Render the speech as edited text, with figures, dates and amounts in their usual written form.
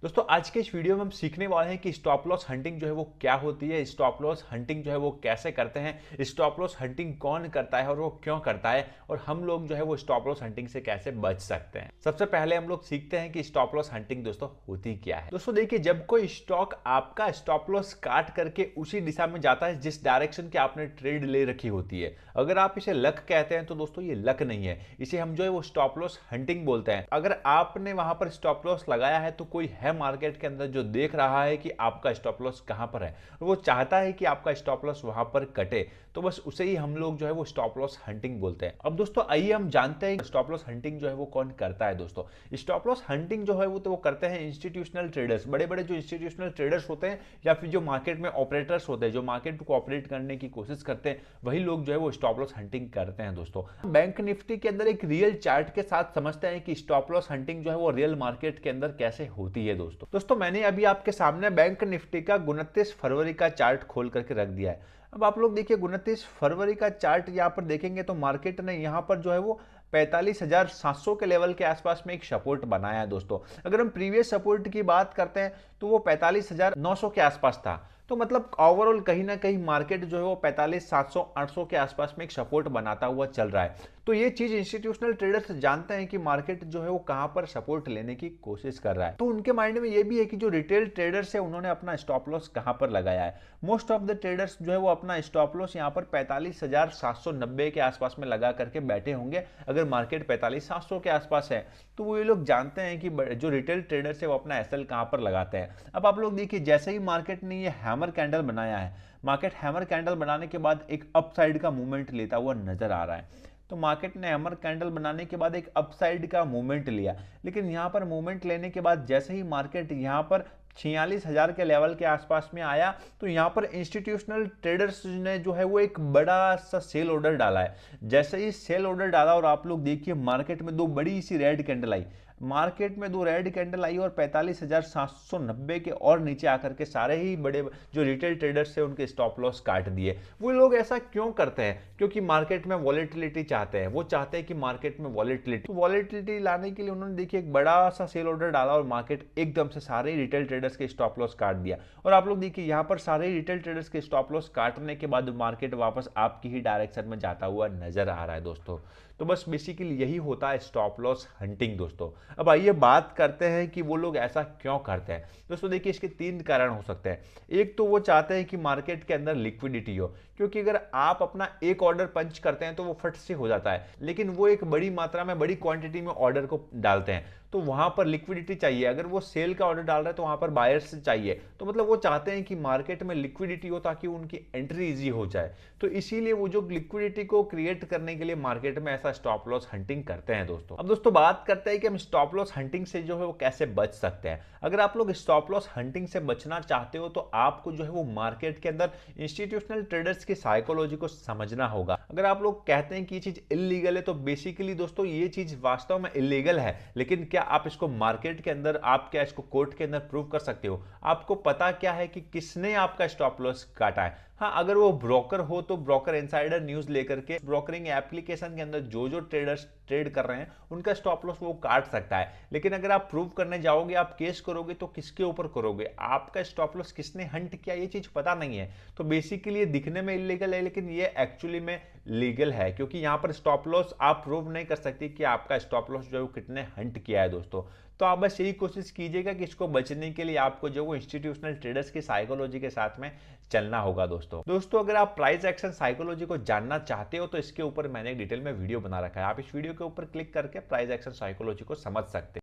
दोस्तों आज के इस वीडियो में हम सीखने वाले हैं कि स्टॉप लॉस हंटिंग जो है वो क्या होती है, स्टॉप लॉस हंटिंग जो है वो कैसे करते हैं, स्टॉप लॉस हंटिंग कौन करता है और वो क्यों करता है, और हम लोग जो है वो स्टॉप लॉस हंटिंग से कैसे बच सकते हैं। सबसे पहले हम लोग सीखते हैं कि स्टॉप लॉस हंटिंग दोस्तों होती क्या है। दोस्तों देखिए, जब कोई स्टॉक आपका स्टॉप लॉस काट करके उसी दिशा में जाता है जिस डायरेक्शन की आपने ट्रेड ले रखी होती है, अगर आप इसे लक कहते हैं तो दोस्तों ये लक नहीं है, इसे हम जो है वो स्टॉप लॉस हंटिंग बोलते हैं। अगर आपने वहां पर स्टॉप लॉस लगाया है तो कोई है मार्केट के अंदर जो देख रहा है कि आपका स्टॉप लॉस कहां पर है और वो चाहता है कि आपका स्टॉप लॉस वहां पर कटे, तो बस उसे ही हम लोग जो है वो स्टॉप लॉस हंटिंग बोलते हैं। अब दोस्तों आइए हम जानते हैं स्टॉप लॉस हंटिंग जो है वो कौन करता है। दोस्तों स्टॉप लॉस हंटिंग जो है वो करते हैं इंस्टीट्यूशनल ट्रेडर्स, बड़े बड़े जो इंस्टीट्यूशनल ट्रेडर्स होते हैं या फिर जो मार्केट में ऑपरेटर्स होते हैं, जो मार्केट को ऑपरेट करने की कोशिश करते हैं, वही लोग जो है वो स्टॉप लॉस हंटिंग करते हैं। दोस्तों बैंक निफ्टी के अंदर एक रियल चार्ट के साथ समझते हैं कि स्टॉप लॉस हंटिंग जो है वो रियल मार्केट के अंदर कैसे होती है। दोस्तों मैंने अभी आपके सामने बैंक निफ्टी का 29 फरवरी का चार्ट खोल करके रख दिया है। अब आप लोग देखिए 29 फरवरी का चार्ट यहाँ पर देखेंगे तो मार्केट ने यहाँ पर जो है वो 45,700 के लेवल के आसपास में एक सपोर्ट बनाया है। दोस्तों अगर हम प्रीवियस सपोर्ट की बात करते हैं तो वो 45,900 के आसपास था, तो मतलब ओवरऑल कहीं ना कहीं मार्केट जो है वो 45,700 800 के आसपास में एक सपोर्ट बनाता हुआ चल रहा है। तो ये चीज इंस्टीट्यूशनल ट्रेडर्स जानते हैं कि मार्केट जो है वो कहां पर सपोर्ट लेने की कोशिश कर रहा है, तो उनके माइंड में ये भी है कि जो रिटेल ट्रेडर्स है उन्होंने अपना स्टॉप लॉस कहां पर लगाया है। मोस्ट ऑफ द ट्रेडर्स जो है वो अपना स्टॉप लॉस यहाँ पर 45,790 के आसपास में लगा करके बैठे होंगे। अगर मार्केट 45,700 के आसपास है तो वो ये लोग जानते हैं कि जो रिटेल ट्रेडर्स है वो अपना एसएल कहां पर लगाते हैं। अब आप लोग देखिए, जैसे ही मार्केट ने ये हैमर कैंडल बनाया है, मार्केट हैमर कैंडल बनाने के बाद एक अपसाइड का मूवमेंट लेता हुआ नजर आ रहा है। तो मार्केट ने हैमर कैंडल बनाने के बाद एक अपसाइड का मूवमेंट लिया, लेकिन यहां पर मूवमेंट लेने के बाद जैसे ही मार्केट यहां पर 46,000 के लेवल के आसपास में आया, तो यहां पर इंस्टीट्यूशनल ट्रेडर्स ने जो है वो एक बड़ा सा सेल ऑर्डर डाला है। जैसे ही सेल ऑर्डर डाला और आप लोग देखिए मार्केट में दो बड़ी सी रेड कैंडल आई, मार्केट में दो रेड कैंडल आई और 45,790 के और नीचे आकर के सारे ही बड़े जो रिटेल ट्रेडर्स है उनके स्टॉप लॉस काट दिए। वो लोग ऐसा क्यों करते हैं? क्योंकि मार्केट में वॉलेटिलिटी चाहते हैं, वो चाहते हैं कि मार्केट में वॉलेटिलिटी लाने के लिए उन्होंने देखिए एक बड़ा सा सेल ऑर्डर डाला और मार्केट एकदम से सारे रिटेल ट्रेडर्स के स्टॉप लॉस काट दिया। और आप लोग देखिए यहाँ पर सारे रिटेल ट्रेडर्स के स्टॉप लॉस काटने के बाद मार्केट वापस आपकी ही डायरेक्शन में जाता हुआ नजर आ रहा है। दोस्तों तो बस बेसिकली यही होता है स्टॉप लॉस हंटिंग। दोस्तों अब आइए बात करते हैं कि वो लोग ऐसा क्यों करते हैं। दोस्तों देखिए, इसके तीन कारण हो सकते हैं। एक तो वो चाहते हैं कि मार्केट के अंदर लिक्विडिटी हो, क्योंकि अगर आप अपना एक ऑर्डर पंच करते हैं तो वो फट से हो जाता है, लेकिन वो एक बड़ी मात्रा में बड़ी क्वांटिटी में ऑर्डर को डालते हैं तो वहां पर लिक्विडिटी चाहिए। अगर वो सेल का ऑर्डर डाल रहे हैं तो वहां पर बायर्स चाहिए, तो मतलब वो चाहते हैं कि मार्केट में लिक्विडिटी हो ताकि उनकी एंट्री इजी हो जाए। तो इसीलिए वो जो लिक्विडिटी को क्रिएट करने के लिए मार्केट में ऐसा स्टॉप लॉस हंटिंग करते हैं। दोस्तों अब दोस्तों बात करते हैं कि हम स्टॉप लॉस हंटिंग से जो है वो कैसे बच सकते हैं। अगर आप लोग स्टॉप लॉस हंटिंग से बचना चाहते हो तो आपको जो है वो मार्केट के अंदर इंस्टीट्यूशनल ट्रेडर्स की साइकोलॉजी को समझना होगा। अगर आप लोग कहते हैं कि ये चीज इलीगल है तो बेसिकली दोस्तों ये चीज वास्तव में इलीगल है, लेकिन क्या आप इसको मार्केट के अंदर, आप क्या इसको कोर्ट के अंदर प्रूव कर सकते हो? आपको पता क्या है कि किसने आपका स्टॉप लॉस काटा है? हाँ, अगर वो ब्रोकर हो तो ब्रोकर इनसाइडर न्यूज लेकर के ब्रोकरिंग एप्लीकेशन के अंदर जो जो ट्रेडर्स ट्रेड कर रहे हैं उनका स्टॉप लॉस वो काट सकता है। लेकिन अगर आप प्रूव करने जाओगे, आप केस करोगे, तो किसके ऊपर करोगे? आपका स्टॉप लॉस किसने हंट किया ये चीज पता नहीं है। तो बेसिकली ये दिखने में इलीगल है लेकिन ये एक्चुअली में लीगल है, क्योंकि यहां पर स्टॉप लॉस आप प्रूव नहीं कर सकते कि आपका स्टॉप लॉस जो है वो कितने हंट किया है। दोस्तों तो आप बस यही कोशिश कीजिएगा कि इसको बचने के लिए आपको जो वो इंस्टीट्यूशनल ट्रेडर्स की साइकोलॉजी के साथ में चलना होगा। दोस्तों अगर आप प्राइस एक्शन साइकोलॉजी को जानना चाहते हो तो इसके ऊपर मैंने एक डिटेल में वीडियो बना रखा है, आप इस वीडियो के ऊपर क्लिक करके प्राइस एक्शन साइकोलॉजी को समझ सकते हैं।